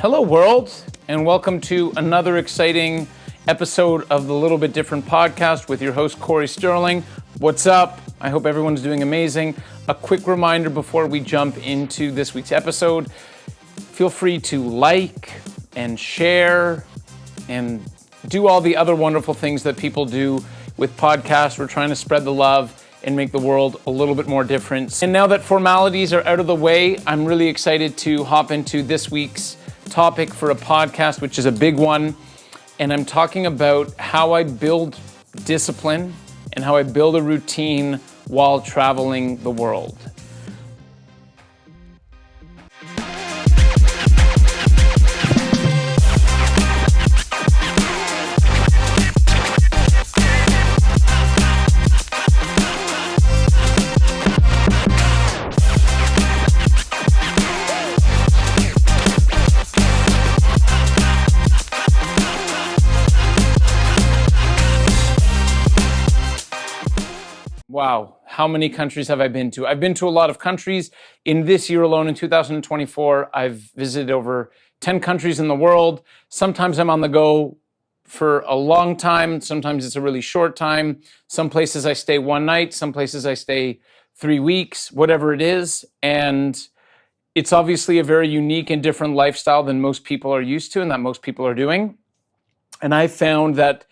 Hello world, and welcome to another exciting episode of the Little Bit Different podcast with your host Corey Sterling. What's up? I hope everyone's doing amazing. A quick reminder before we jump into this week's episode, feel free to like and share and do all the other wonderful things that people do with podcasts. We're trying to spread the love and make the world a little bit more different. And now that formalities are out of the way, I'm really excited to hop into this week's topic for a podcast, which is a big one. And I'm talking about how I build discipline and how I build a routine while traveling the world. Wow, how many countries have I been to? I've been to a lot of countries. In this year alone, in 2024, I've visited over 10 countries in the world. Sometimes I'm on the go for a long time. Sometimes it's a really short time. Some places I stay one night. Some places I stay 3 weeks, whatever it is. And it's obviously a very unique and different lifestyle than most people are used to and that most people are doing. And I found that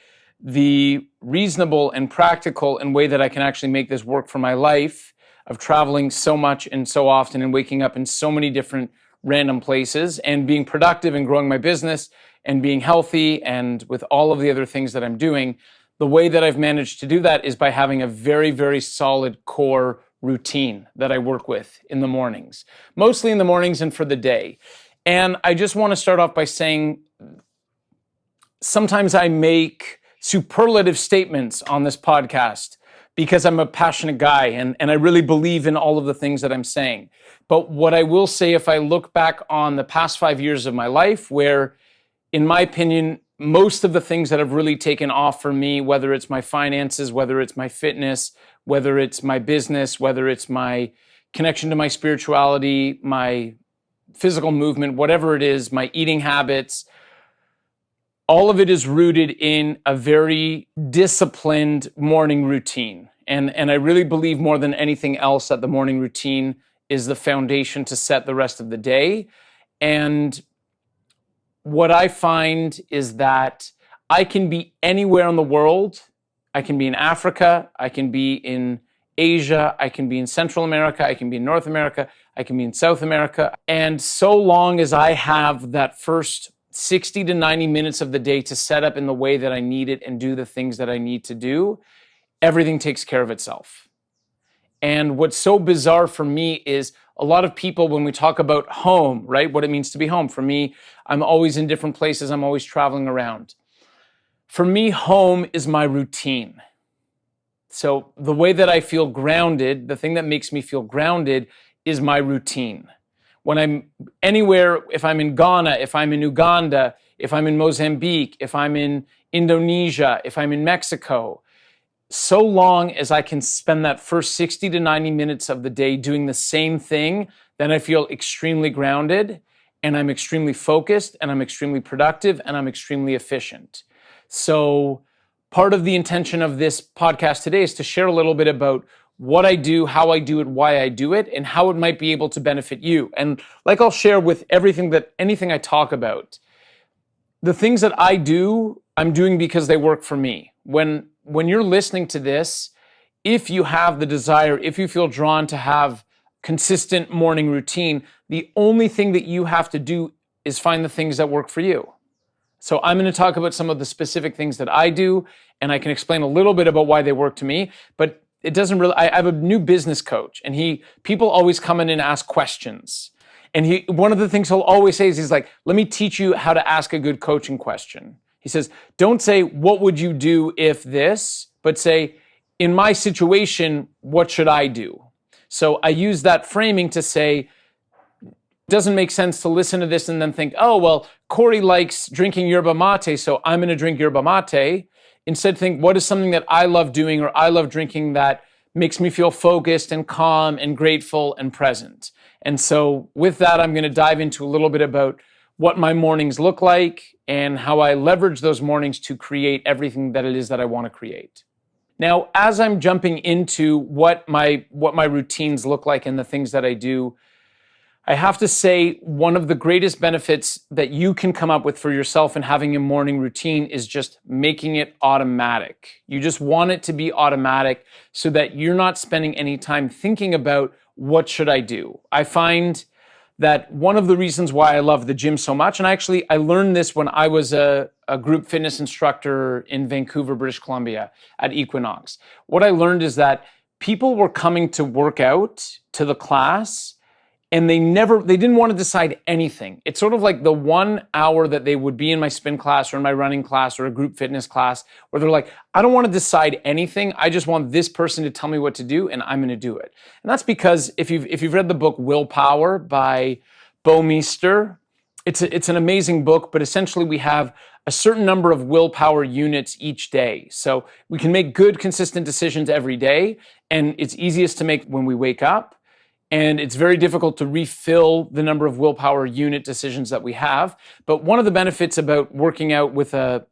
the reasonable and practical and way that I can actually make this work for my life of traveling so much and so often and waking up in so many different random places and being productive and growing my business and being healthy and with all of the other things that I'm doing, the way that I've managed to do that is by having a very, very solid core routine that I work with in the mornings, mostly in the mornings and for the day. And I just want to start off by saying sometimes I make superlative statements on this podcast because I'm a passionate guy and I really believe in all of the things that I'm saying. But what I will say, if I look back on the past 5 years of my life, where in my opinion, most of the things that have really taken off for me, whether it's my finances, whether it's my fitness, whether it's my business, whether it's my connection to my spirituality, my physical movement, whatever it is, my eating habits, all of it is rooted in a very disciplined morning routine. And I really believe more than anything else that the morning routine is the foundation to set the rest of the day. And what I find is that I can be anywhere in the world. I can be in Africa, I can be in Asia, I can be in Central America, I can be in North America, I can be in South America. And so long as I have that first 60 to 90 minutes of the day to set up in the way that I need it and do the things that I need to do, everything takes care of itself. And what's so bizarre for me is a lot of people, when we talk about home, right, what it means to be home. For me, I'm always in different places. I'm always traveling around. For me, home is my routine. So the way that I feel grounded, the thing that makes me feel grounded is my routine. When I'm anywhere, if I'm in Ghana, if I'm in Uganda, if I'm in Mozambique, if I'm in Indonesia, if I'm in Mexico, so long as I can spend that first 60 to 90 minutes of the day doing the same thing, then I feel extremely grounded and I'm extremely focused and I'm extremely productive and I'm extremely efficient. So part of the intention of this podcast today is to share a little bit about what I do, how I do it, why I do it, and how it might be able to benefit you. And like I'll share with anything I talk about, the things that I do, I'm doing because they work for me. When you're listening to this, if you have the desire, if you feel drawn to have consistent morning routine, the only thing that you have to do is find the things that work for you. So I'm going to talk about some of the specific things that I do, and I can explain a little bit about why they work to me, but it doesn't really, I have a new business coach and people always come in and ask questions. And one of the things he'll always say is he's like, let me teach you how to ask a good coaching question. He says, don't say, what would you do if this, but say, in my situation, what should I do? So I use that framing to say, it doesn't make sense to listen to this and then think, oh, well, Corey likes drinking yerba mate, so I'm going to drink yerba mate. Instead, think, what is something that I love doing or I love drinking that makes me feel focused and calm and grateful and present? And so with that, I'm going to dive into a little bit about what my mornings look like, and how I leverage those mornings to create everything that it is that I want to create. Now, as I'm jumping into what my routines look like and the things that I do, I have to say one of the greatest benefits that you can come up with for yourself in having a morning routine is just making it automatic. You just want it to be automatic so that you're not spending any time thinking about what should I do. I find that one of the reasons why I love the gym so much, and I learned this when I was a group fitness instructor in Vancouver, British Columbia at Equinox. What I learned is that people were coming to work out to the class and they didn't want to decide anything. It's sort of like the 1 hour that they would be in my spin class or in my running class or a group fitness class where they're like, I don't want to decide anything. I just want this person to tell me what to do and I'm going to do it. And that's because if you've read the book Willpower by Bo Meester, it's an amazing book, but essentially we have a certain number of willpower units each day. So we can make good, consistent decisions every day, and it's easiest to make when we wake up. And it's very difficult to refill the number of willpower unit decisions that we have. But one of the benefits about working out with a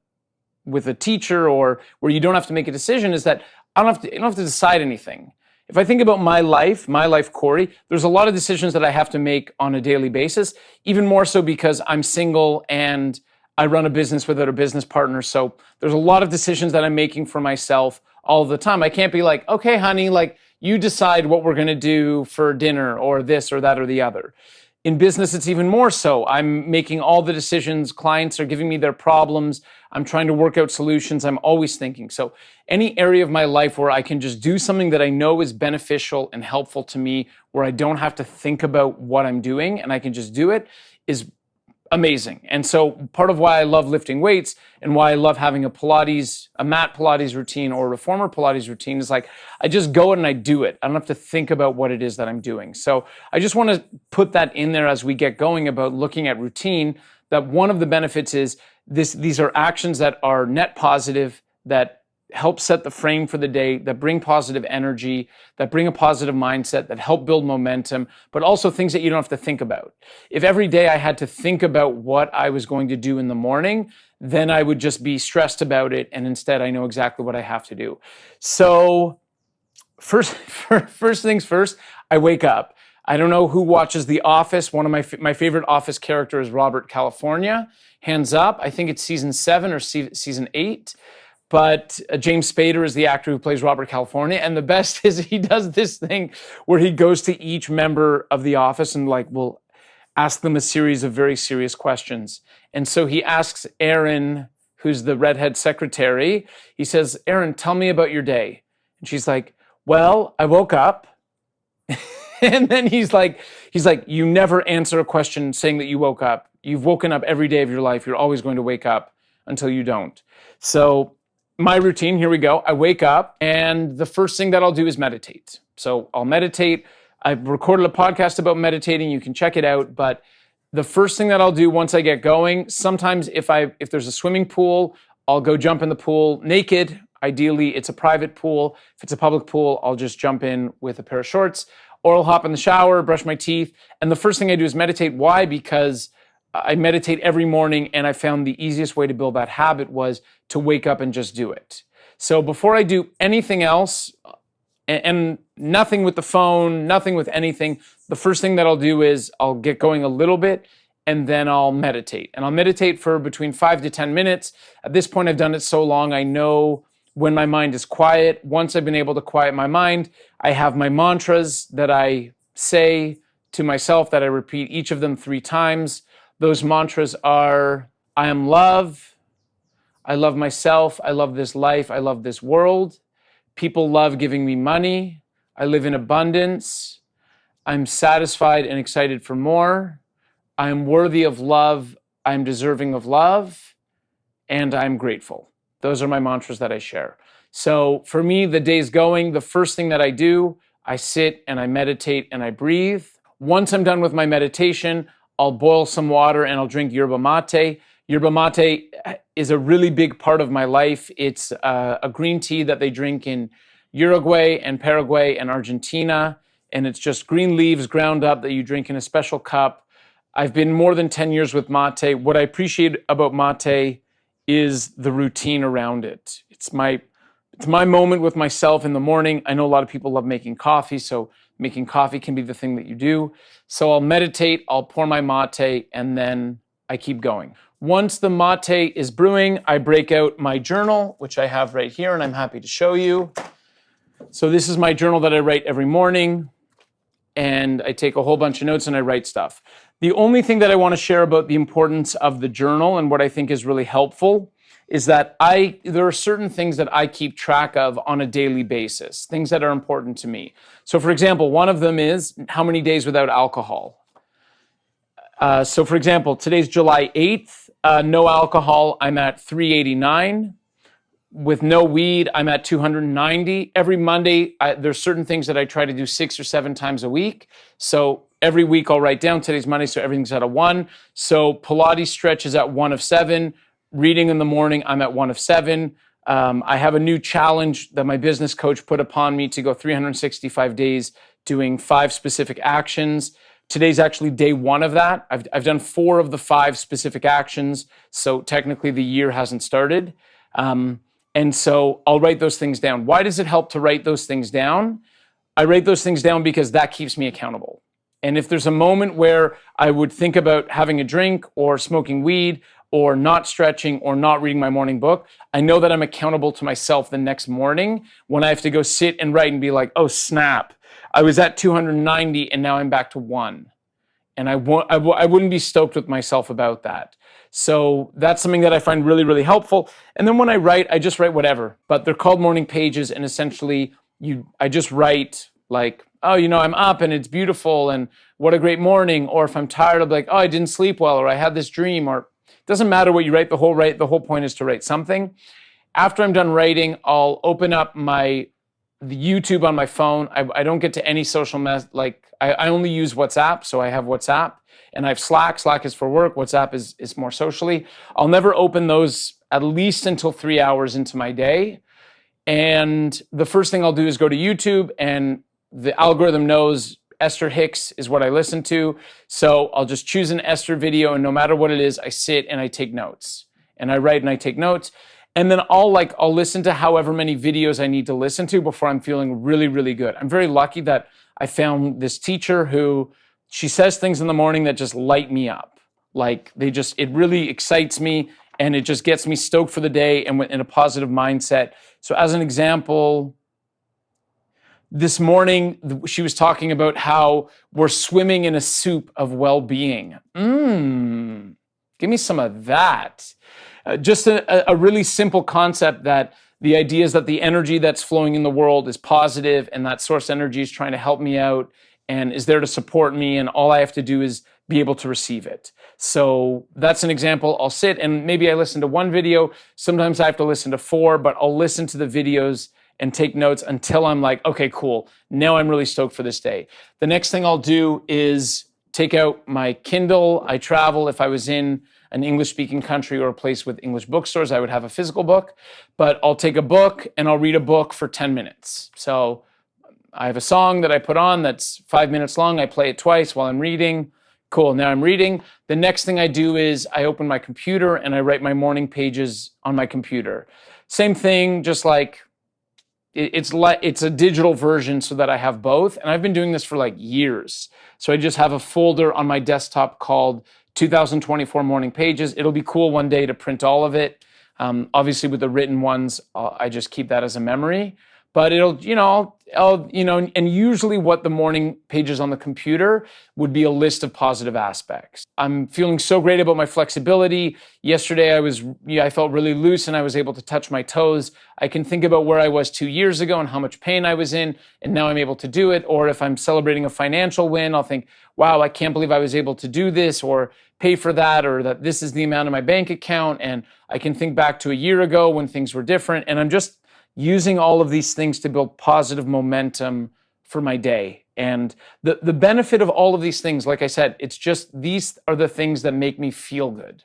teacher or where you don't have to make a decision is that I don't have to decide anything. If I think about my life, Corey, there's a lot of decisions that I have to make on a daily basis, even more so because I'm single and I run a business without a business partner. So there's a lot of decisions that I'm making for myself all the time. I can't be like, okay, honey, like, you decide what we're going to do for dinner or this or that or the other. In business, it's even more so. I'm making all the decisions. Clients are giving me their problems. I'm trying to work out solutions. I'm always thinking. So any area of my life where I can just do something that I know is beneficial and helpful to me, where I don't have to think about what I'm doing and I can just do it, is amazing. And so part of why I love lifting weights and why I love having a mat Pilates routine or a reformer Pilates routine is like, I just go and I do it. I don't have to think about what it is that I'm doing. So I just want to put that in there as we get going about looking at routine, that one of the benefits is these are actions that are net positive, that help set the frame for the day, that bring positive energy, that bring a positive mindset, that help build momentum, but also things that you don't have to think about. If every day I had to think about what I was going to do in the morning, then I would just be stressed about it, and instead I know exactly what I have to do. So first things first, I wake up. I don't know who watches The Office. One of my favorite Office character is Robert California. Hands up. I think it's season 7 or season 8. But James Spader is the actor who plays Robert California. And the best is he does this thing where he goes to each member of the office and will ask them a series of very serious questions. And so he asks Erin, who's the redhead secretary, he says, Erin, tell me about your day. And she's like, well, I woke up. And then he's like, you never answer a question saying that you woke up. You've woken up every day of your life. You're always going to wake up until you don't. So my routine, here we go. I wake up and the first thing that I'll do is meditate. So I'll meditate. I've recorded a podcast about meditating. You can check it out. But the first thing that I'll do once I get going, sometimes if there's a swimming pool, I'll go jump in the pool naked. Ideally, it's a private pool. If it's a public pool, I'll just jump in with a pair of shorts, or I'll hop in the shower, brush my teeth. And the first thing I do is meditate. Why? Because I meditate every morning, and I found the easiest way to build that habit was to wake up and just do it. So before I do anything else, and nothing with the phone, nothing with anything, the first thing that I'll do is I'll get going a little bit, and then I'll meditate. And I'll meditate for between 5 to 10 minutes. At this point, I've done it so long, I know when my mind is quiet. Once I've been able to quiet my mind, I have my mantras that I say to myself, that I repeat each of them 3 times. Those mantras are, I am love, I love myself, I love this life, I love this world. People love giving me money. I live in abundance. I'm satisfied and excited for more. I'm worthy of love. I'm deserving of love. And I'm grateful. Those are my mantras that I share. So for me, the day's going. The first thing that I do, I sit and I meditate and I breathe. Once I'm done with my meditation, I'll boil some water and I'll drink yerba mate. Yerba mate is a really big part of my life. It's a green tea that they drink in Uruguay and Paraguay and Argentina. And it's just green leaves ground up that you drink in a special cup. I've been more than 10 years with mate. What I appreciate about mate is the routine around it. It's my moment with myself in the morning. I know a lot of people love making coffee, so making coffee can be the thing that you do. So I'll meditate, I'll pour my mate, and then I keep going. Once the mate is brewing, I break out my journal, which I have right here, and I'm happy to show you. So this is my journal that I write every morning, and I take a whole bunch of notes and I write stuff. The only thing that I want to share about the importance of the journal and what I think is really helpful is that there are certain things that I keep track of on a daily basis, things that are important to me. So for example, one of them is how many days without alcohol. So for example, today's July 8th, no alcohol, I'm at 389. With no weed, I'm at 290. Every Monday, there's certain things that I try to do 6 or 7 times a week. So every week I'll write down, today's Monday, so everything's at a 1. So Pilates stretch is at 1 of 7. Reading in the morning, I'm at 1 of 7. I have a new challenge that my business coach put upon me to go 365 days doing 5 specific actions. Today's actually day 1 of that. I've done 4 of the 5 specific actions, so technically the year hasn't started. And so I'll write those things down. Why does it help to write those things down? I write those things down because that keeps me accountable. And if there's a moment where I would think about having a drink or smoking weed or not stretching or not reading my morning book, I know that I'm accountable to myself the next morning when I have to go sit and write and be like, oh, snap. I was at 290 and now I'm back to 1. And I wouldn't be stoked with myself about that. So that's something that I find really, really helpful. And then when I write, I just write whatever. But they're called morning pages, and essentially I just write like, oh, I'm up and it's beautiful and what a great morning. Or if I'm tired, I'll be like, oh, I didn't sleep well, or I had this dream, or it doesn't matter what you write. The whole point is to write something. After I'm done writing, I'll open up the YouTube on my phone. I don't get to any social I only use WhatsApp, so I have WhatsApp, and I have Slack. Slack is for work. WhatsApp is more socially. I'll never open those at least until 3 hours into my day. And the first thing I'll do is go to YouTube, and the algorithm knows Esther Hicks is what I listen to. So I'll just choose an Esther video, and no matter what it is, I sit and I take notes. And I write and I take notes. And then I'll listen to however many videos I need to listen to before I'm feeling really, really good. I'm very lucky that I found this teacher who, she says things in the morning that just light me up. It really excites me, and it just gets me stoked for the day and in a positive mindset. So as an example, this morning, she was talking about how we're swimming in a soup of well-being. Give me some of that. Just a really simple concept that the idea is that the energy that's flowing in the world is positive, and that source energy is trying to help me out and is there to support me, and all I have to do is be able to receive it. So that's an example. I'll sit and maybe I listen to 1 video. Sometimes I have to listen to 4, but I'll listen to the videos and take notes until I'm like, okay, cool. Now I'm really stoked for this day. The next thing I'll do is take out my Kindle. I travel. If I was in an English-speaking country or a place with English bookstores, I would have a physical book. But I'll take a book and I'll read a book for 10 minutes. So I have a song that I put on that's 5 minutes long. I play it twice while I'm reading. Cool, now I'm reading. The next thing I do is I open my computer and I write my morning pages on my computer. Same thing, just like it's a digital version so that I have both. And I've been doing this for years. So I just have a folder on my desktop called 2024 Morning Pages. It'll be cool one day to print all of it. Obviously with the written ones, I just keep that as a memory. But it'll, and usually what the morning pages on the computer would be a list of positive aspects. I'm feeling so great about my flexibility. Yesterday I felt really loose and I was able to touch my toes. I can think about where I was 2 years ago and how much pain I was in, and now I'm able to do it. Or if I'm celebrating a financial win, I'll think, wow, I can't believe I was able to do this or pay for that, or that this is the amount in my bank account. And I can think back to a year ago when things were different. And I'm just using all of these things to build positive momentum for my day. And the benefit of all of these things, like I said, it's just these are the things that make me feel good.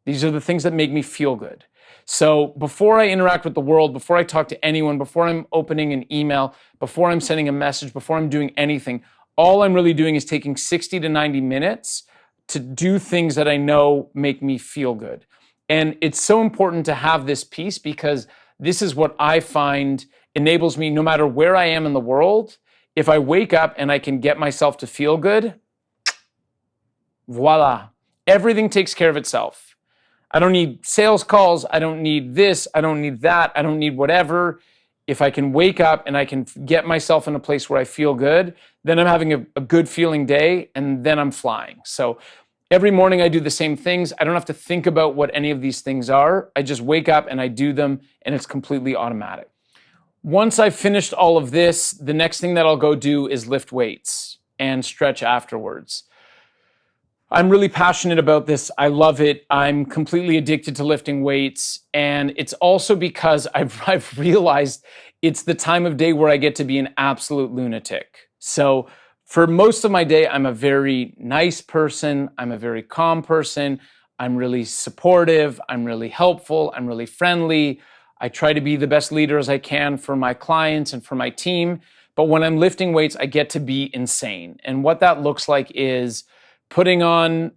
These are the things that make me feel good. So before I interact with the world, before I talk to anyone, before I'm opening an email, before I'm sending a message, before I'm doing anything, all I'm really doing is taking 60 to 90 minutes to do things that I know make me feel good. And it's so important to have this piece because this is what I find enables me no matter where I am in the world. If I wake up and I can get myself to feel good, voila, everything takes care of itself. I don't need sales calls. I don't need this. I don't need that. I don't need whatever. If I can wake up and I can get myself in a place where I feel good, then I'm having a good feeling day, and then I'm flying. So every morning I do the same things. I don't have to think about what any of these things are. I just wake up and I do them, and it's completely automatic. Once I've finished all of this, the next thing that I'll go do is lift weights and stretch afterwards. I'm really passionate about this. I love it. I'm completely addicted to lifting weights. And it's also because I've realized it's the time of day where I get to be an absolute lunatic. So for most of my day, I'm a very nice person. I'm a very calm person. I'm really supportive. I'm really helpful. I'm really friendly. I try to be the best leader as I can for my clients and for my team. But when I'm lifting weights, I get to be insane. And what that looks like is putting on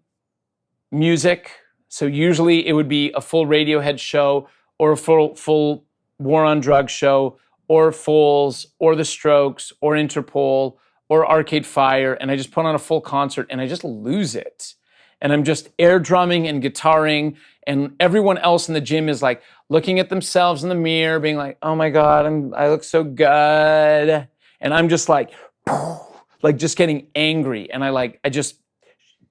music. So usually it would be a full Radiohead show or a full War on Drugs show or Foals or The Strokes or Interpol or Arcade Fire. And I just put on a full concert and I just lose it. And I'm just air drumming and guitaring. And everyone else in the gym is like looking at themselves in the mirror, being like, oh my God, I look so good. And I'm just like just getting angry. And I just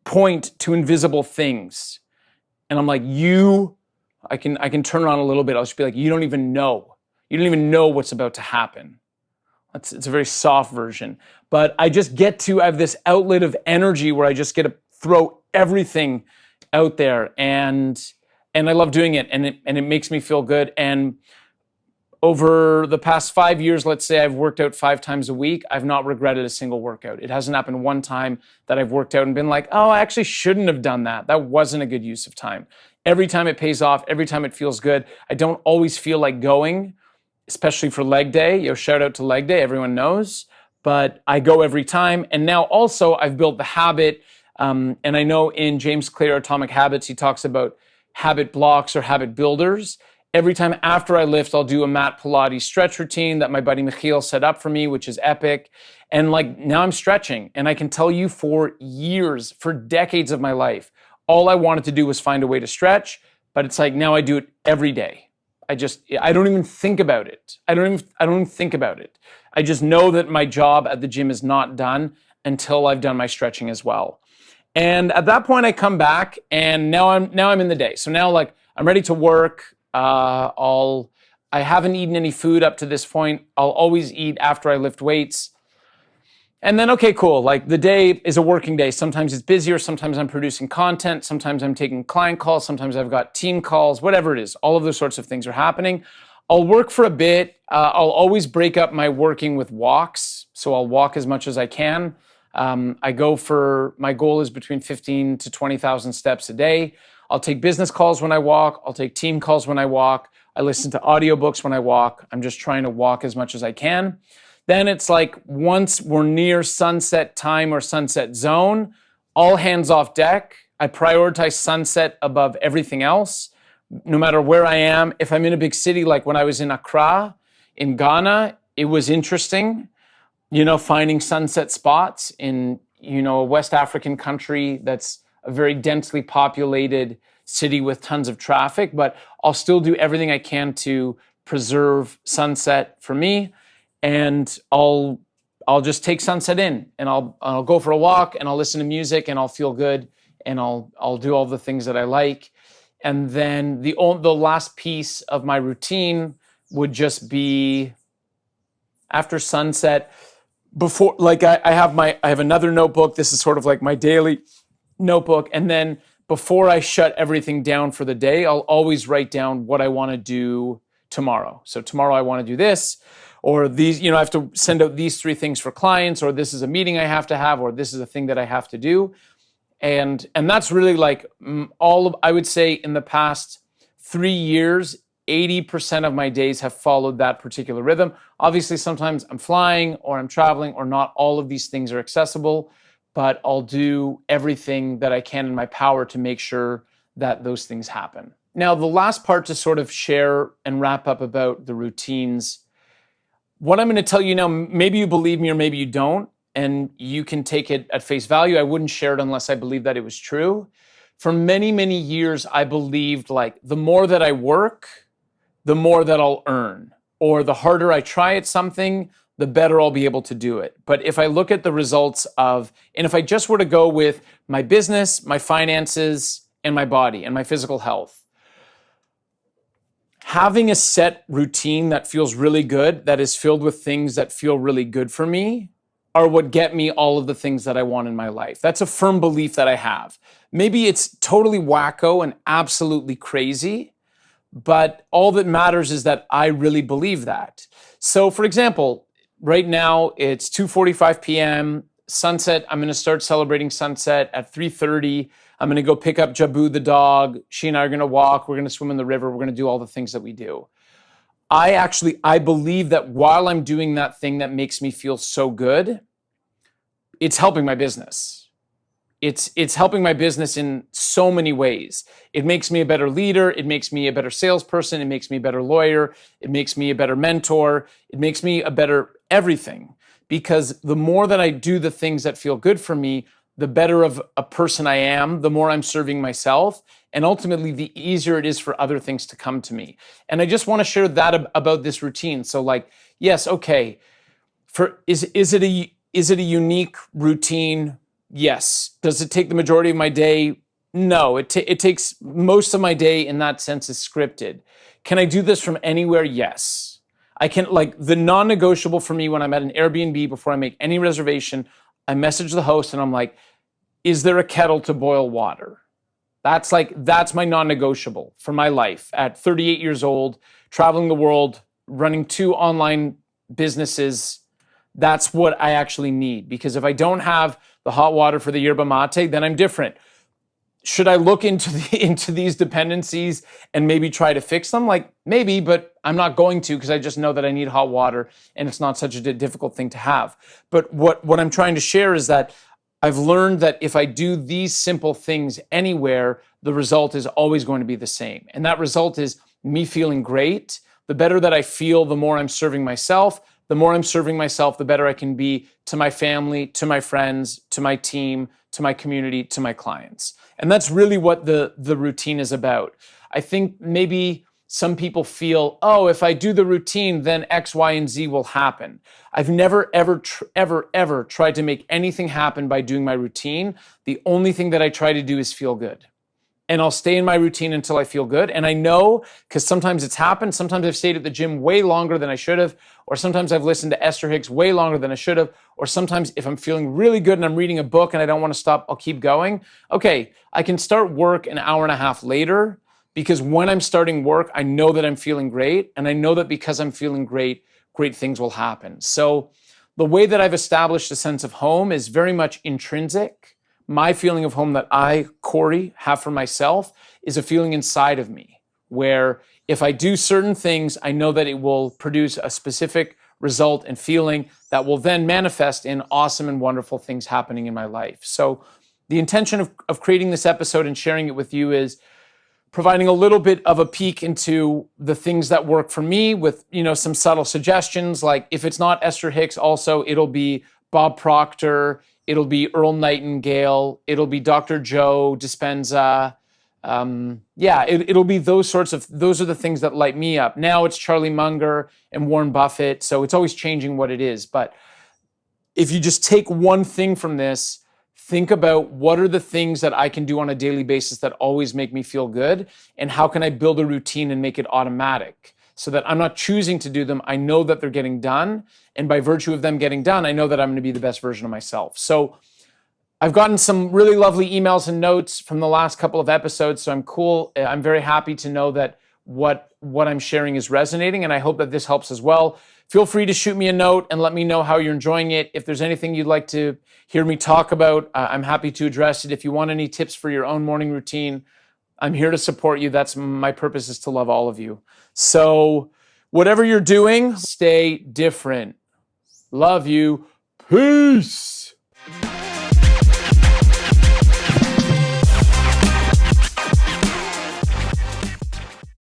point to invisible things. And I'm like, I can turn it on a little bit. I'll just be like, you don't even know. You don't even know what's about to happen. It's a very soft version. But I have this outlet of energy where I just get to throw everything out there. And I love doing it. And it makes me feel good. And over the past 5 years, let's say I've worked out 5 times a week. I've not regretted a single workout. It hasn't happened one time that I've worked out and been like, oh, I actually shouldn't have done that. That wasn't a good use of time. Every time it pays off, every time it feels good. I don't always feel like going, especially for leg day. Shout out to leg day, everyone knows. But I go every time. And now also I've built the habit. And I know in James Clear, Atomic Habits, he talks about habit blocks or habit builders. Every time after I lift, I'll do a mat Pilates stretch routine that my buddy Michiel set up for me, which is epic. And now I'm stretching. And I can tell you for years, for decades of my life, all I wanted to do was find a way to stretch. But it's like now I do it every day. I don't even think about it. I don't even think about it. I just know that my job at the gym is not done until I've done my stretching as well. And at that point I come back and now I'm in the day. So now I'm ready to work. I haven't eaten any food up to this point. I'll always eat after I lift weights. And then, okay, cool. The day is a working day. Sometimes it's busier. Sometimes I'm producing content. Sometimes I'm taking client calls. Sometimes I've got team calls, whatever it is. All of those sorts of things are happening. I'll work for a bit. I'll always break up my working with walks. So I'll walk as much as I can. My goal is between 15 to 20,000 steps a day. I'll take business calls when I walk. I'll take team calls when I walk. I listen to audiobooks when I walk. I'm just trying to walk as much as I can. Then it's once we're near sunset time or sunset zone, all hands off deck. I prioritize sunset above everything else, no matter where I am. If I'm in a big city, like when I was in Accra, in Ghana, it was interesting, finding sunset spots in, a West African country that's a very densely populated city with tons of traffic, but I'll still do everything I can to preserve sunset for me. And I'll just take sunset in and I'll go for a walk and I'll listen to music and I'll feel good and I'll do all the things that I like. And then the last piece of my routine would just be after sunset. Before, I have another notebook. This is sort of like my daily notebook. And then before I shut everything down for the day, I'll always write down what I want to do tomorrow. So tomorrow I want to do this, or these, I have to send out these 3 things for clients, or this is a meeting I have to have, or this is a thing that I have to do. And that's really I would say in the past 3 years, 80% of my days have followed that particular rhythm. Obviously, sometimes I'm flying or I'm traveling or not all of these things are accessible, but I'll do everything that I can in my power to make sure that those things happen. Now, the last part to sort of share and wrap up about the routines, what I'm going to tell you now, maybe you believe me or maybe you don't, and you can take it at face value. I wouldn't share it unless I believed that it was true. For many, many years, I believed like the more that I work, the more that I'll earn, or the harder I try at something, the better I'll be able to do it. But if I look at the results of, and if I just were to go with my business, my finances, and my body and my physical health, having a set routine that feels really good, that is filled with things that feel really good for me, are what get me all of the things that I want in my life. That's a firm belief that I have. Maybe it's totally wacko and absolutely crazy, but all that matters is that I really believe that. So for example, right now it's 2:45 p.m. sunset. I'm going to start celebrating sunset at 3:30. I'm going to go pick up Jabu the dog. She and I are going to walk. We're going to swim in the river. We're going to do all the things that we do. I believe that while I'm doing that thing that makes me feel so good, it's helping my business. It's helping my business in so many ways. It makes me a better leader. It makes me a better salesperson. It makes me a better lawyer. It makes me a better mentor. It makes me a better everything. Because the more that I do the things that feel good for me, the better of a person I am, the more I'm serving myself, and ultimately the easier it is for other things to come to me. And I just want to share that about this routine. So like, yes, okay, is it a unique routine? Yes. Does it take the majority of my day? No, it takes most of my day in that sense is scripted. Can I do this from anywhere? Yes. I can, like the non-negotiable for me when I'm at an Airbnb before I make any reservation, I message the host and I'm like, is there a kettle to boil water? That's my non-negotiable for my life at 38 years old, traveling the world, running 2 online businesses. That's what I actually need, because if I don't have the hot water for the yerba mate, then I'm different. Should I look into these dependencies and maybe try to fix them? Like maybe, but I'm not going to, because I just know that I need hot water and it's not such a difficult thing to have. But what I'm trying to share is that I've learned that if I do these simple things anywhere, the result is always going to be the same. And that result is me feeling great. The better that I feel, the more I'm serving myself. The more I'm serving myself, the better I can be to my family, to my friends, to my team, to my community, to my clients. And that's really what the routine is about. I think maybe some people feel, oh, if I do the routine, then X, Y, and Z will happen. I've never, ever tried to make anything happen by doing my routine. The only thing that I try to do is feel good. And I'll stay in my routine until I feel good. And I know, because sometimes it's happened, sometimes I've stayed at the gym way longer than I should have, or sometimes I've listened to Esther Hicks way longer than I should have, or sometimes if I'm feeling really good and I'm reading a book and I don't want to stop, I'll keep going. Okay, I can start work an hour and a half later, because when I'm starting work, I know that I'm feeling great, and I know that because I'm feeling great, great things will happen. So the way that I've established a sense of home is very much intrinsic. My feeling of home that I, Corey, have for myself is a feeling inside of me, where if I do certain things, I know that it will produce a specific result and feeling that will then manifest in awesome and wonderful things happening in my life. So the intention of creating this episode and sharing it with you is providing a little bit of a peek into the things that work for me with, some subtle suggestions. Like if it's not Esther Hicks, also it'll be Bob Proctor, it'll be Earl Nightingale, it'll be Dr. Joe Dispenza. It'll be those are the things that light me up. Now it's Charlie Munger and Warren Buffett. So it's always changing what it is. But if you just take one thing from this, think about what are the things that I can do on a daily basis that always make me feel good, and how can I build a routine and make it automatic so that I'm not choosing to do them. I know that they're getting done. And by virtue of them getting done, I know that I'm going to be the best version of myself. So I've gotten some really lovely emails and notes from the last couple of episodes. So I'm very happy to know that what I'm sharing is resonating. And I hope that this helps as well. Feel free to shoot me a note and let me know how you're enjoying it. If there's anything you'd like to hear me talk about, I'm happy to address it. If you want any tips for your own morning routine, I'm here to support you. That's my purpose, is to love all of you. So whatever you're doing, stay different. Love you. Peace.